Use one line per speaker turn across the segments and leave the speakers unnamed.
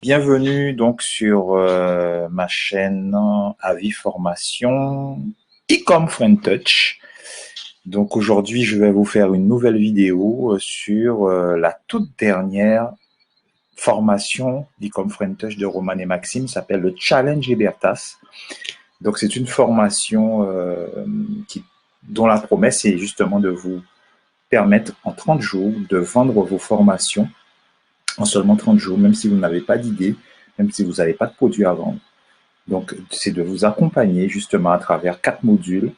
Bienvenue donc sur ma chaîne Avis Formation Ecom Friend Touch. Donc aujourd'hui, je vais vous faire une nouvelle vidéo sur la toute dernière formation d'Ecom Friend Touch de Roman et Maxime, s'appelle le Challenge Libertas. Donc c'est une formation dont la promesse est justement de vous permettre en 30 jours de vendre vos formations en seulement 30 jours, même si vous n'avez pas d'idée, même si vous n'avez pas de produit à vendre. Donc, c'est de vous accompagner justement à travers 4 modules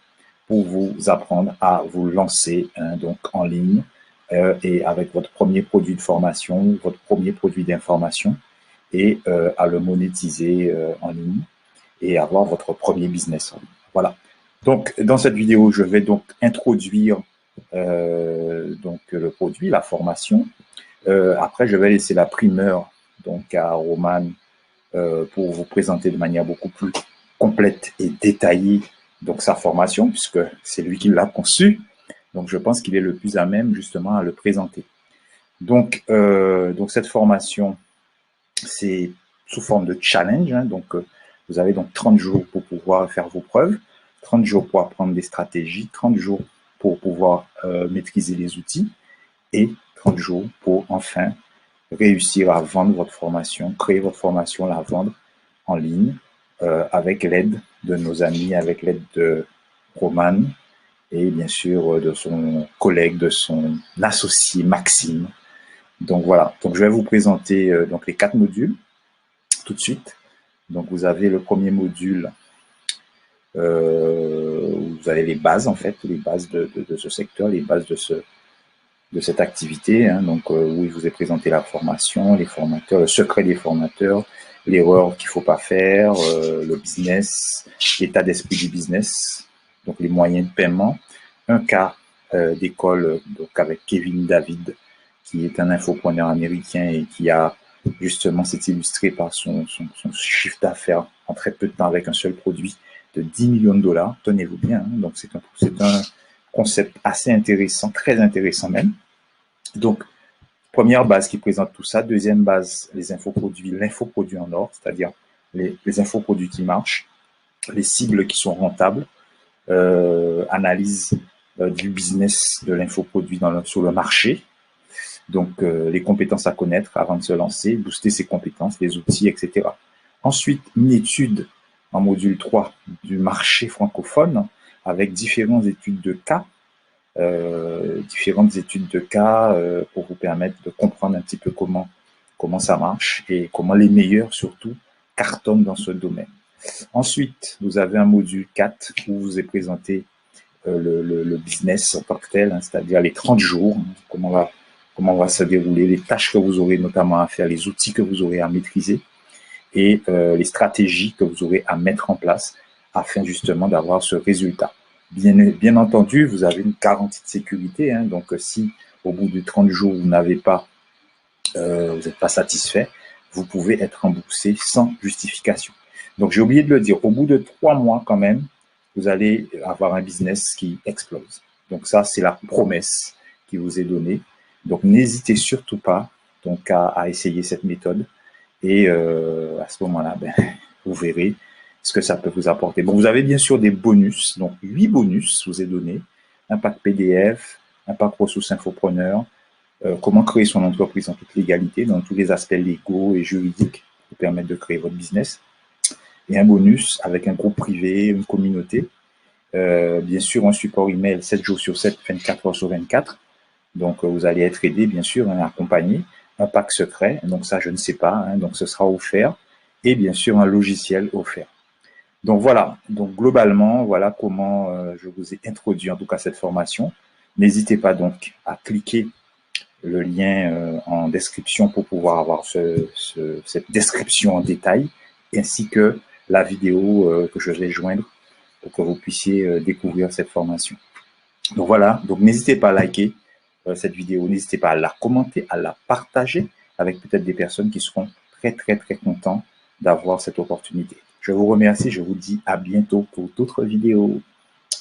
pour vous apprendre à vous lancer donc en ligne et avec votre premier produit de formation, votre premier produit d'information et à le monétiser en ligne et avoir votre premier business en ligne. Voilà. Donc, dans cette vidéo, je vais donc introduire donc le produit, la formation. Après, je vais laisser la primeur donc à Roman pour vous présenter de manière beaucoup plus complète et détaillée donc sa formation, puisque c'est lui qui l'a conçu. Donc, je pense qu'il est le plus à même justement à le présenter. Donc cette formation, c'est sous forme de challenge. Donc, vous avez donc 30 jours pour pouvoir faire vos preuves, 30 jours pour apprendre des stratégies, 30 jours pour pouvoir maîtriser les outils et 30 jours pour enfin réussir à vendre votre formation, créer votre formation, la vendre en ligne avec l'aide de nos amis, avec l'aide de Roman et bien sûr de son collègue, de son associé Maxime. Donc voilà, donc je vais vous présenter donc les 4 modules tout de suite. Donc vous avez le premier module où vous avez les bases en fait, les bases de ce secteur, les bases de cette activité. Donc, où il vous est présenté la formation, les formateurs, le secret des formateurs, l'erreur qu'il ne faut pas faire, le business, l'état d'esprit du business, donc les moyens de paiement, un cas d'école donc avec Kevin David, qui est un infopreneur américain et qui a justement s'est illustré par son chiffre d'affaires en très peu de temps avec un seul produit de 10 millions de dollars. Tenez-vous bien. Donc, c'est un concept assez intéressant, très intéressant même. Donc, première base qui présente tout ça. Deuxième base, les infoproduits, l'infoproduit en or, c'est-à-dire les infoproduits qui marchent, les cibles qui sont rentables, analyse du business de l'infoproduit sur le marché. Donc, les compétences à connaître avant de se lancer, booster ses compétences, les outils, etc. Ensuite, une étude en module 3 du marché francophone avec différentes études de cas différentes études de cas pour vous permettre de comprendre un petit peu comment ça marche et comment les meilleurs surtout cartonnent dans ce domaine. Ensuite, vous avez un module 4 où vous est présenté le business en tant que tel, c'est-à-dire les 30 jours, comment va se dérouler, les tâches que vous aurez notamment à faire, les outils que vous aurez à maîtriser et les stratégies que vous aurez à mettre en place afin justement d'avoir ce résultat. Bien entendu, vous avez une garantie de sécurité. Donc, si au bout de 30 jours, vous n'avez pas, vous n'êtes pas satisfait, vous pouvez être remboursé sans justification. Donc, j'ai oublié de le dire, au bout de 3 mois quand même, vous allez avoir un business qui explose. Donc, ça, c'est la promesse qui vous est donnée. Donc, n'hésitez surtout pas donc, à essayer cette méthode. Et à ce moment-là, vous verrez ce que ça peut vous apporter. Bon, vous avez bien sûr des bonus, donc 8 bonus vous est donné, un pack PDF, un pack ressources infopreneur, comment créer son entreprise en toute légalité, dans tous les aspects légaux et juridiques qui permettent de créer votre business, et un bonus avec un groupe privé, une communauté, bien sûr un support email 7 jours sur 7, 24 heures sur 24, donc vous allez être aidé bien sûr, accompagné, un pack secret, donc ça je ne sais pas, donc ce sera offert, et bien sûr un logiciel offert. Donc voilà, donc globalement, voilà comment je vous ai introduit en tout cas cette formation. N'hésitez pas donc à cliquer le lien en description pour pouvoir avoir cette description en détail, ainsi que la vidéo que je vais joindre pour que vous puissiez découvrir cette formation. Donc voilà, donc n'hésitez pas à liker cette vidéo, n'hésitez pas à la commenter, à la partager avec peut-être des personnes qui seront très très très contents d'avoir cette opportunité. Je vous remercie, je vous dis à bientôt pour d'autres vidéos.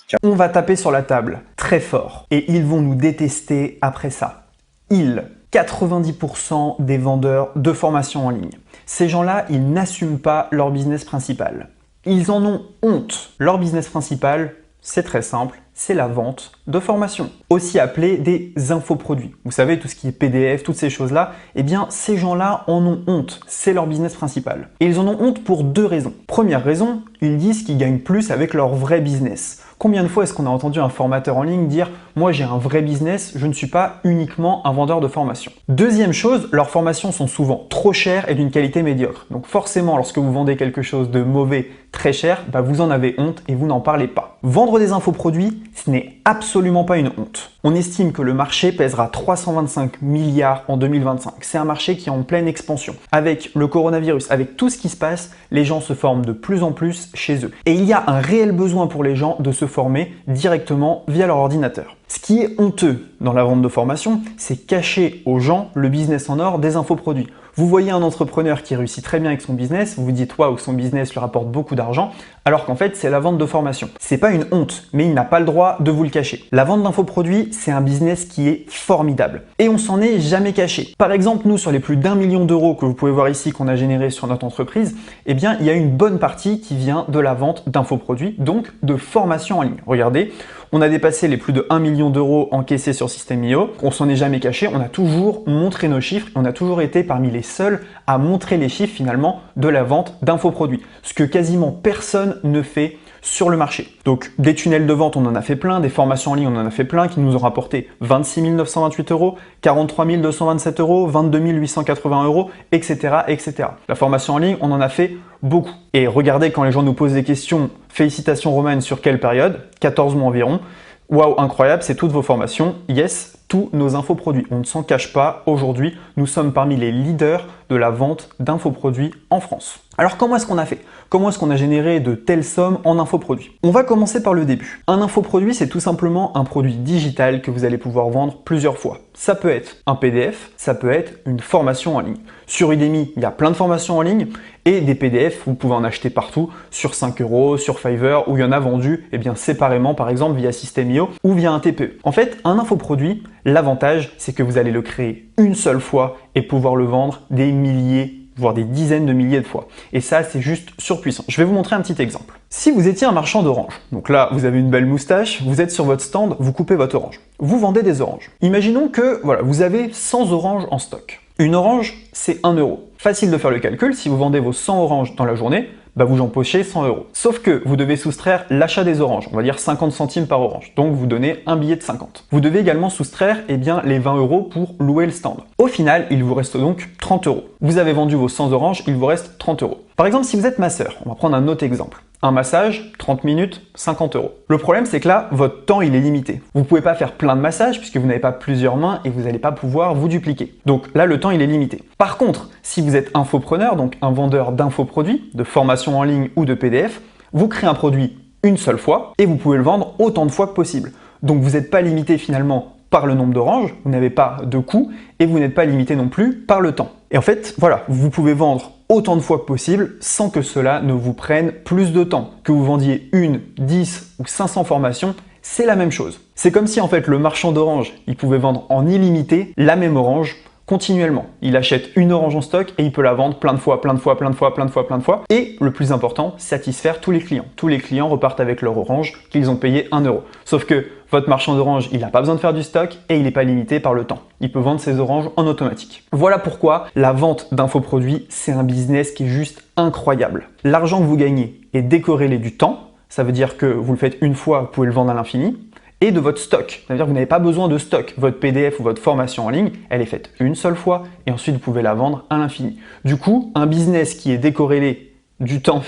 Ciao.
On va taper sur la table très fort et ils vont nous détester après ça. Ils, 90% des vendeurs de formation en ligne. Ces gens-là, ils n'assument pas leur business principal. Ils en ont honte. Leur business principal, c'est très simple, c'est la vente de formation, aussi appelée des infoproduits. Vous savez, tout ce qui est PDF, toutes ces choses-là, eh bien, ces gens-là en ont honte. C'est leur business principal. Et ils en ont honte pour deux raisons. Première raison, ils disent qu'ils gagnent plus avec leur vrai business. Combien de fois est-ce qu'on a entendu un formateur en ligne dire « Moi, j'ai un vrai business, je ne suis pas uniquement un vendeur de formation ». Deuxième chose, leurs formations sont souvent trop chères et d'une qualité médiocre. Donc forcément, lorsque vous vendez quelque chose de mauvais, très cher, vous en avez honte et vous n'en parlez pas. Vendre des infoproduits, ce n'est absolument pas une honte. On estime que le marché pèsera 325 milliards en 2025. C'est un marché qui est en pleine expansion. Avec le coronavirus, avec tout ce qui se passe, les gens se forment de plus en plus chez eux. Et il y a un réel besoin pour les gens de se former directement via leur ordinateur. Ce qui est honteux dans la vente de formation, c'est cacher aux gens le business en or des infoproduits. Vous voyez un entrepreneur qui réussit très bien avec son business, vous vous dites waouh, son business lui rapporte beaucoup d'argent, alors qu'en fait c'est la vente de formation. C'est pas une honte, mais il n'a pas le droit de vous le cacher. La vente d'infoproduits, c'est un business qui est formidable et on s'en est jamais caché. Par exemple, nous sur les plus d'1 million d'euros que vous pouvez voir ici qu'on a généré sur notre entreprise, eh bien il y a une bonne partie qui vient de la vente d'infoproduits, donc de formation en ligne. Regardez, on a dépassé les plus de 1 million d'euros encaissés sur System.io. On s'en est jamais caché, on a toujours montré nos chiffres et on a toujours été parmi les seuls à montrer les chiffres finalement de la vente d'infoproduits. Ce que quasiment personne ne fait sur le marché. Donc des tunnels de vente, on en a fait plein, des formations en ligne, on en a fait plein qui nous ont rapporté 26 928 euros, 43 227 euros, 22 880 euros, etc., etc. La formation en ligne, on en a fait beaucoup. Et regardez quand les gens nous posent des questions, félicitations Romain, sur quelle période? 14 mois environ. Waouh, incroyable, c'est toutes vos formations. Yes, tous nos infoproduits. On ne s'en cache pas, aujourd'hui, nous sommes parmi les leaders de la vente d'infoproduits en France. Alors comment est-ce qu'on a fait? Comment est-ce qu'on a généré de telles sommes en infoproduits? On va commencer par le début. Un infoproduit, c'est tout simplement un produit digital que vous allez pouvoir vendre plusieurs fois. Ça peut être un PDF, ça peut être une formation en ligne. Sur Udemy, il y a plein de formations en ligne et des PDF, vous pouvez en acheter partout, sur 5 euros, sur Fiverr, où il y en a vendu séparément, par exemple via System.io ou via un TPE. En fait, un infoproduit, l'avantage, c'est que vous allez le créer une seule fois et pouvoir le vendre des milliers, voire des dizaines de milliers de fois. Et ça, c'est juste surpuissant. Je vais vous montrer un petit exemple. Si vous étiez un marchand d'oranges, donc là, vous avez une belle moustache, vous êtes sur votre stand, vous coupez votre orange. Vous vendez des oranges. Imaginons que vous avez 100 oranges en stock. Une orange, c'est 1 euro. Facile de faire le calcul, si vous vendez vos 100 oranges dans la journée, vous empochez 100 euros. Sauf que vous devez soustraire l'achat des oranges, on va dire 50 centimes par orange. Donc vous donnez un billet de 50. Vous devez également soustraire les 20 euros pour louer le stand. Au final, il vous reste donc 30 euros. Vous avez vendu vos 100 oranges, il vous reste 30 euros. Par exemple, si vous êtes masseur, on va prendre un autre exemple. Un massage, 30 minutes, 50 euros. Le problème, c'est que là, votre temps, il est limité. Vous ne pouvez pas faire plein de massages puisque vous n'avez pas plusieurs mains et vous n'allez pas pouvoir vous dupliquer. Donc là, le temps, il est limité. Par contre, si vous êtes infopreneur, donc un vendeur d'infoproduits, de formation en ligne ou de PDF, vous créez un produit une seule fois et vous pouvez le vendre autant de fois que possible. Donc vous n'êtes pas limité finalement par le nombre d'oranges, vous n'avez pas de coût et vous n'êtes pas limité non plus par le temps. Et en fait, voilà, vous pouvez vendre autant de fois que possible sans que cela ne vous prenne plus de temps. Que vous vendiez 1, 10 ou 500 formations, c'est la même chose. C'est comme si en fait le marchand d'oranges, il pouvait vendre en illimité la même orange continuellement. Il achète une orange en stock et il peut la vendre plein de fois, plein de fois, plein de fois, plein de fois, plein de fois. Et le plus important, satisfaire tous les clients. Tous les clients repartent avec leur orange qu'ils ont payé 1 euro. Sauf que votre marchand d'oranges, il n'a pas besoin de faire du stock et il n'est pas limité par le temps. Il peut vendre ses oranges en automatique. Voilà pourquoi la vente d'infoproduits, c'est un business qui est juste incroyable. L'argent que vous gagnez est décorrélé du temps. Ça veut dire que vous le faites une fois, vous pouvez le vendre à l'infini. Et de votre stock. Ça veut dire que vous n'avez pas besoin de stock. Votre PDF ou votre formation en ligne, elle est faite une seule fois et ensuite vous pouvez la vendre à l'infini. Du coup, un business qui est décorrélé du temps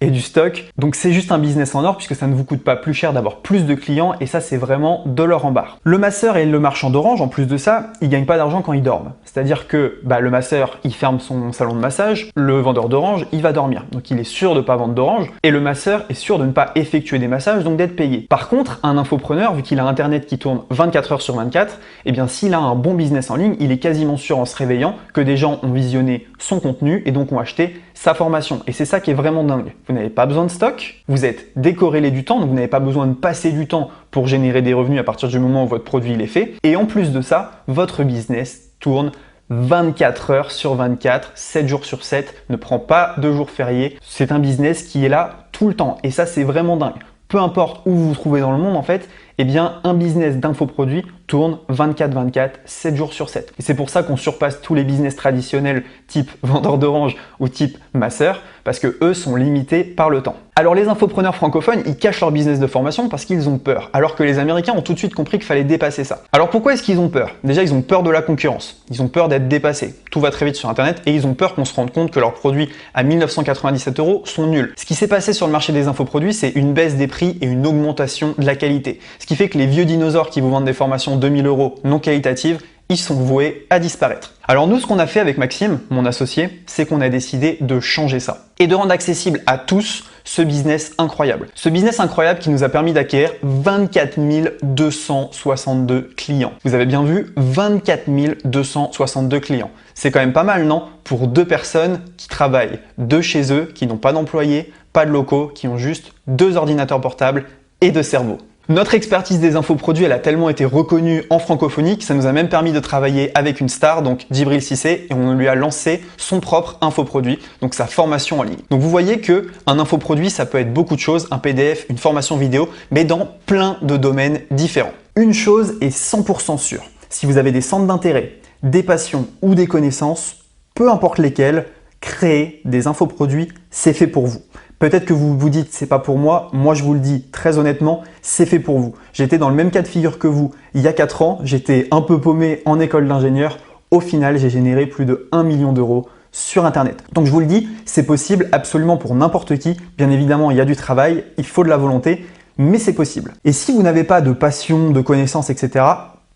et du stock, donc c'est juste un business en or puisque ça ne vous coûte pas plus cher d'avoir plus de clients et ça c'est vraiment de l'or en barre. Le masseur et le marchand d'orange, en plus de ça, ils gagnent pas d'argent quand ils dorment. C'est-à-dire que le masseur, il ferme son salon de massage, le vendeur d'orange, il va dormir. Donc il est sûr de ne pas vendre d'orange et le masseur est sûr de ne pas effectuer des massages, donc d'être payé. Par contre, un infopreneur, vu qu'il a Internet qui tourne 24 heures sur 24, s'il a un bon business en ligne, il est quasiment sûr en se réveillant que des gens ont visionné son contenu et donc ont acheté sa formation. Et c'est ça qui est vraiment dingue. Vous n'avez pas besoin de stock, vous êtes décorrélé du temps, donc vous n'avez pas besoin de passer du temps pour générer des revenus à partir du moment où votre produit il est fait. Et en plus de ça, votre business tourne 24 heures sur 24, 7 jours sur 7, ne prend pas de jours fériés. C'est un business qui est là tout le temps et ça c'est vraiment dingue. Peu importe où vous vous trouvez dans le monde en fait, eh bien un business d'infoproduits tourne 24/24, 7 jours sur 7. Et c'est pour ça qu'on surpasse tous les business traditionnels type vendeur d'orange ou type masseur, parce que eux sont limités par le temps. Alors les infopreneurs francophones, ils cachent leur business de formation parce qu'ils ont peur, alors que les Américains ont tout de suite compris qu'il fallait dépasser ça. Alors pourquoi est-ce qu'ils ont peur? Déjà, ils ont peur de la concurrence, ils ont peur d'être dépassés. Tout va très vite sur Internet et ils ont peur qu'on se rende compte que leurs produits à 1997 € sont nuls. Ce qui s'est passé sur le marché des infoproduits, c'est une baisse des prix et une augmentation de la qualité. Ce qui fait que les vieux dinosaures qui vous vendent des formations 2000 € non qualitatives, ils sont voués à disparaître. Alors nous, ce qu'on a fait avec Maxime, mon associé, c'est qu'on a décidé de changer ça et de rendre accessible à tous ce business incroyable. Ce business incroyable qui nous a permis d'acquérir 24 262 clients. Vous avez bien vu, 24 262 clients. C'est quand même pas mal, non? Pour deux personnes qui travaillent de chez eux, qui n'ont pas d'employés, pas de locaux, qui ont juste 2 ordinateurs portables et 2 cerveaux. Notre expertise des infoproduits, elle a tellement été reconnue en francophonie que ça nous a même permis de travailler avec une star, donc Djibril Cissé, et on lui a lancé son propre infoproduit, donc sa formation en ligne. Donc vous voyez que un infoproduit, ça peut être beaucoup de choses, un PDF, une formation vidéo, mais dans plein de domaines différents. Une chose est 100% sûre, si vous avez des centres d'intérêt, des passions ou des connaissances, peu importe lesquelles, créer des infoproduits, c'est fait pour vous. Peut-être que vous vous dites c'est pas pour moi, moi je vous le dis très honnêtement, c'est fait pour vous. J'étais dans le même cas de figure que vous il y a 4 ans, j'étais un peu paumé en école d'ingénieur. Au final, j'ai généré plus de 1 million d'euros sur Internet. Donc je vous le dis, c'est possible absolument pour n'importe qui. Bien évidemment, il y a du travail, il faut de la volonté, mais c'est possible. Et si vous n'avez pas de passion, de connaissances, etc.,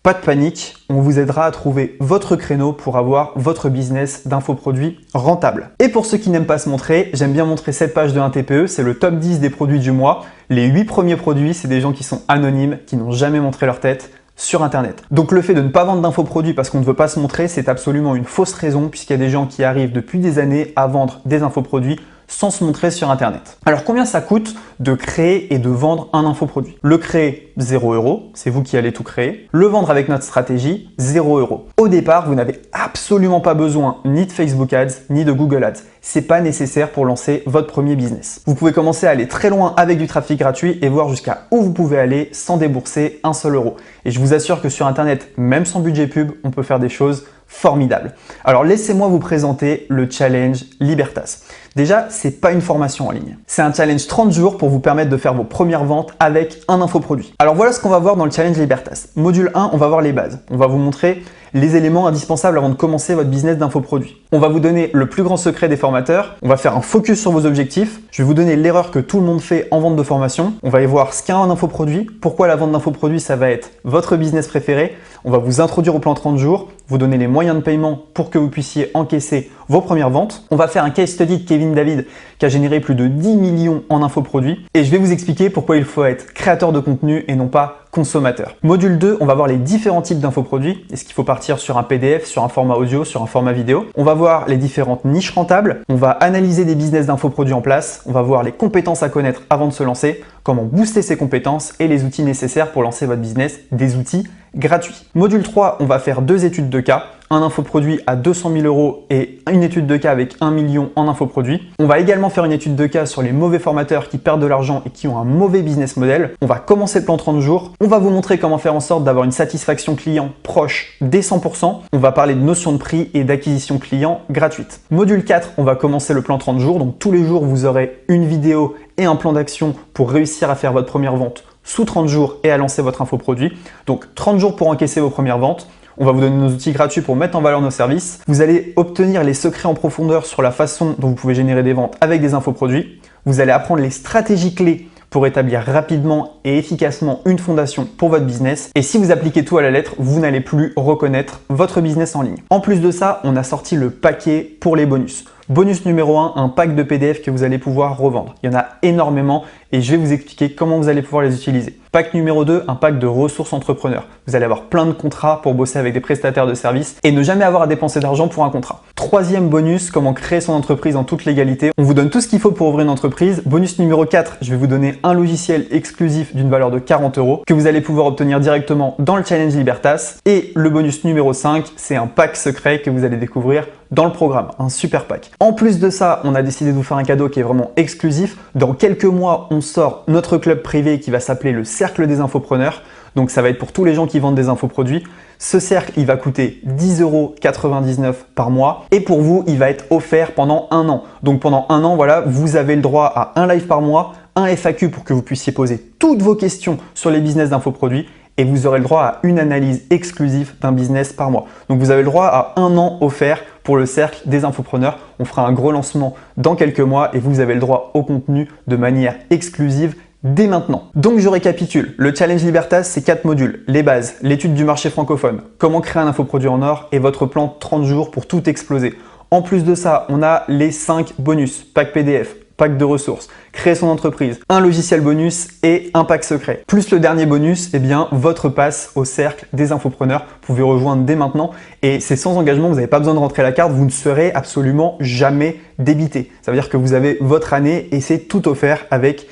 pas de panique, on vous aidera à trouver votre créneau pour avoir votre business d'infoproduits rentable. Et pour ceux qui n'aiment pas se montrer, j'aime bien montrer cette page de un TPE, c'est le top 10 des produits du mois. Les 8 premiers produits, c'est des gens qui sont anonymes, qui n'ont jamais montré leur tête sur Internet. Donc le fait de ne pas vendre d'infoproduits parce qu'on ne veut pas se montrer, c'est absolument une fausse raison puisqu'il y a des gens qui arrivent depuis des années à vendre des infoproduits sans se montrer sur Internet. Alors combien ça coûte de créer et de vendre un infoproduit? Le créer, 0 €, c'est vous qui allez tout créer. Le vendre avec notre stratégie, 0 €. Au départ, vous n'avez absolument pas besoin ni de Facebook Ads, ni de Google Ads. C'est pas nécessaire pour lancer votre premier business. Vous pouvez commencer à aller très loin avec du trafic gratuit et voir jusqu'à où vous pouvez aller sans débourser un seul euro. Et je vous assure que sur Internet, même sans budget pub, on peut faire des choses formidables. Alors laissez-moi vous présenter le challenge Libertas. Déjà, c'est pas une formation en ligne. C'est un challenge 30 jours pour vous permettre de faire vos premières ventes avec un infoproduit. Alors voilà ce qu'on va voir dans le challenge Libertas. Module 1, on va voir les bases. On va vous montrer les éléments indispensables avant de commencer votre business d'infoproduit. On va vous donner le plus grand secret des formateurs. On va faire un focus sur vos objectifs. Je vais vous donner l'erreur que tout le monde fait en vente de formation. On va y voir ce qu'est un infoproduit, pourquoi la vente d'infoproduit, ça va être votre business préféré. On va vous introduire au plan 30 jours, vous donner les moyens de paiement pour que vous puissiez encaisser vos premières ventes. On va faire un case study de Kevin David qui a généré plus de 10 millions en infoproduits. Et je vais vous expliquer pourquoi il faut être créateur de contenu et non pas consommateur. Module 2, on va voir les différents types d'infoproduits. Est-ce qu'il faut partir sur un PDF, sur un format audio, sur un format vidéo? On va voir les différentes niches rentables. On va analyser des business d'infoproduits en place. On va voir les compétences à connaître avant de se lancer, comment booster ses compétences et les outils nécessaires pour lancer votre business, des outils gratuits. Module 3, on va faire 2 études de cas. Un infoproduit à 200 000 € et une étude de cas avec 1 million en infoproduit. On va également faire une étude de cas sur les mauvais formateurs qui perdent de l'argent et qui ont un mauvais business model. On va commencer le plan 30 jours. On va vous montrer comment faire en sorte d'avoir une satisfaction client proche des 100%. On va parler de notion de prix et d'acquisition client gratuite. Module 4, on va commencer le plan 30 jours. Donc tous les jours, vous aurez une vidéo et un plan d'action pour réussir à faire votre première vente sous 30 jours et à lancer votre infoproduit. Donc 30 jours pour encaisser vos premières ventes. On va vous donner nos outils gratuits pour mettre en valeur nos services. Vous allez obtenir les secrets en profondeur sur la façon dont vous pouvez générer des ventes avec des infoproduits. Vous allez apprendre les stratégies clés pour établir rapidement et efficacement une fondation pour votre business. Et si vous appliquez tout à la lettre, vous n'allez plus reconnaître votre business en ligne. En plus de ça, on a sorti le paquet pour les bonus. Bonus numéro 1, un pack de PDF que vous allez pouvoir revendre. Il y en a énormément et je vais vous expliquer comment vous allez pouvoir les utiliser. Pack numéro 2, un pack de ressources entrepreneurs. Vous allez avoir plein de contrats pour bosser avec des prestataires de services et ne jamais avoir à dépenser d'argent pour un contrat. Troisième bonus, comment créer son entreprise en toute légalité. On vous donne tout ce qu'il faut pour ouvrir une entreprise. Bonus numéro 4, je vais vous donner un logiciel exclusif d'une valeur de 40 € que vous allez pouvoir obtenir directement dans le Challenge Libertas. Et le bonus numéro 5, c'est un pack secret que vous allez découvrir dans le programme, un super pack. En plus de ça, on a décidé de vous faire un cadeau qui est vraiment exclusif. Dans quelques mois, on sort notre club privé qui va s'appeler le Cercle des Infopreneurs. Donc ça va être pour tous les gens qui vendent des infoproduits. Ce cercle, il va coûter 10,99 € par mois et pour vous, il va être offert pendant un an. Donc pendant un an, voilà, vous avez le droit à un live par mois, un FAQ pour que vous puissiez poser toutes vos questions sur les business d'infoproduits et vous aurez le droit à une analyse exclusive d'un business par mois. Donc vous avez le droit à un an offert pour le cercle des infopreneurs. On fera un gros lancement dans quelques mois et vous avez le droit au contenu de manière exclusive dès maintenant. Donc je récapitule, le Challenge Libertas, c'est 4 modules, les bases, l'étude du marché francophone, comment créer un infoproduit en or et votre plan 30 jours pour tout exploser. En plus de ça, on a les 5 bonus, pack PDF, pack de ressources, créer son entreprise, un logiciel bonus et un pack secret. Plus le dernier bonus, eh bien, votre passe au cercle des infopreneurs. Vous pouvez rejoindre dès maintenant et c'est sans engagement, vous n'avez pas besoin de rentrer la carte, vous ne serez absolument jamais débité. Ça veut dire que vous avez votre année et c'est tout offert avec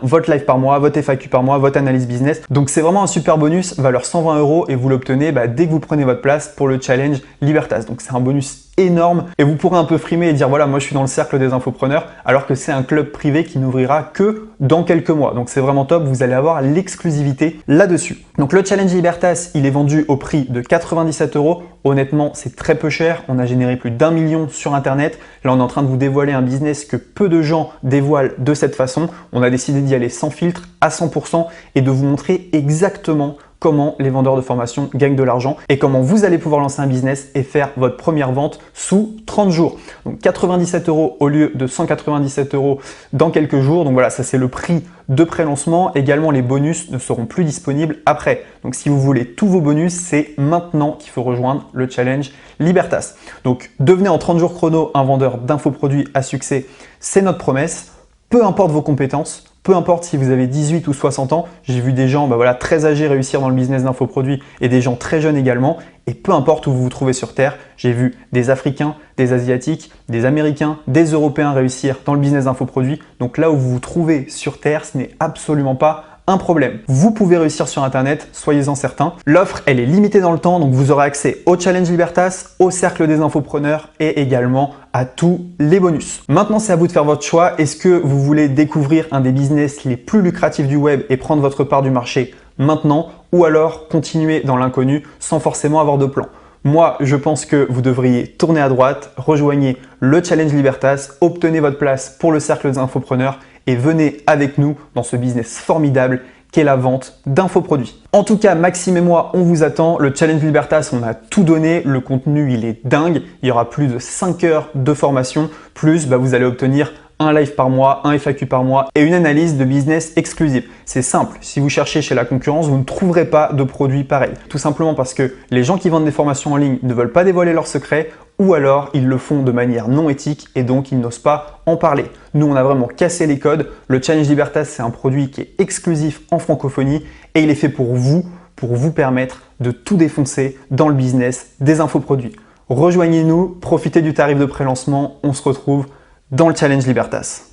votre live par mois, votre FAQ par mois, votre analyse business. Donc c'est vraiment un super bonus, valeur 120 € et vous l'obtenez dès que vous prenez votre place pour le Challenge Libertas. Donc c'est un bonus énorme et vous pourrez un peu frimer et dire voilà, moi je suis dans le cercle des infopreneurs alors que c'est un club privé qui n'ouvrira que dans quelques mois. Donc c'est vraiment top, vous allez avoir l'exclusivité là-dessus. Donc le Challenge Libertas, il est vendu au prix de 97 €. Honnêtement, c'est très peu cher. On a généré plus d'1 million sur Internet. Là, on est en train de vous dévoiler un business que peu de gens dévoilent de cette façon. On a décidé d'y aller sans filtre, à 100% et de vous montrer exactement comment les vendeurs de formation gagnent de l'argent et comment vous allez pouvoir lancer un business et faire votre première vente sous 30 jours. Donc 97 € au lieu de 197 € dans quelques jours. Donc voilà, ça c'est le prix de pré-lancement. Également, les bonus ne seront plus disponibles après. Donc si vous voulez tous vos bonus, c'est maintenant qu'il faut rejoindre le Challenge Libertas. Donc devenez en 30 jours chrono un vendeur d'infoproduits à succès, c'est notre promesse. Peu importe vos compétences, peu importe si vous avez 18 ou 60 ans, j'ai vu des gens très âgés réussir dans le business d'infoproduits et des gens très jeunes également. Et peu importe où vous vous trouvez sur Terre, j'ai vu des Africains, des Asiatiques, des Américains, des Européens réussir dans le business d'infoproduits. Donc là où vous vous trouvez sur Terre, ce n'est absolument pas un problème. Vous pouvez réussir sur Internet, soyez-en certains. L'offre, elle est limitée dans le temps, donc vous aurez accès au Challenge Libertas, au Cercle des Infopreneurs et également à tous les bonus. Maintenant, c'est à vous de faire votre choix. Est-ce que vous voulez découvrir un des business les plus lucratifs du web et prendre votre part du marché maintenant ou alors continuer dans l'inconnu sans forcément avoir de plan? Moi, je pense que vous devriez tourner à droite, rejoignez le Challenge Libertas, obtenez votre place pour le Cercle des Infopreneurs et venez avec nous dans ce business formidable qu'est la vente d'infoproduits. En tout cas, Maxime et moi, on vous attend. Le Challenge Libertas, on a tout donné. Le contenu, il est dingue. Il y aura plus de 5 heures de formation. Plus, vous allez obtenir un live par mois, un FAQ par mois et une analyse de business exclusive. C'est simple, si vous cherchez chez la concurrence, vous ne trouverez pas de produits pareils. Tout simplement parce que les gens qui vendent des formations en ligne ne veulent pas dévoiler leurs secrets ou alors ils le font de manière non éthique et donc ils n'osent pas en parler. Nous, on a vraiment cassé les codes. Le Challenge Libertas, c'est un produit qui est exclusif en francophonie et il est fait pour vous permettre de tout défoncer dans le business des infoproduits. Rejoignez-nous, profitez du tarif de pré-lancement, on se retrouve dans le Challenge Libertas.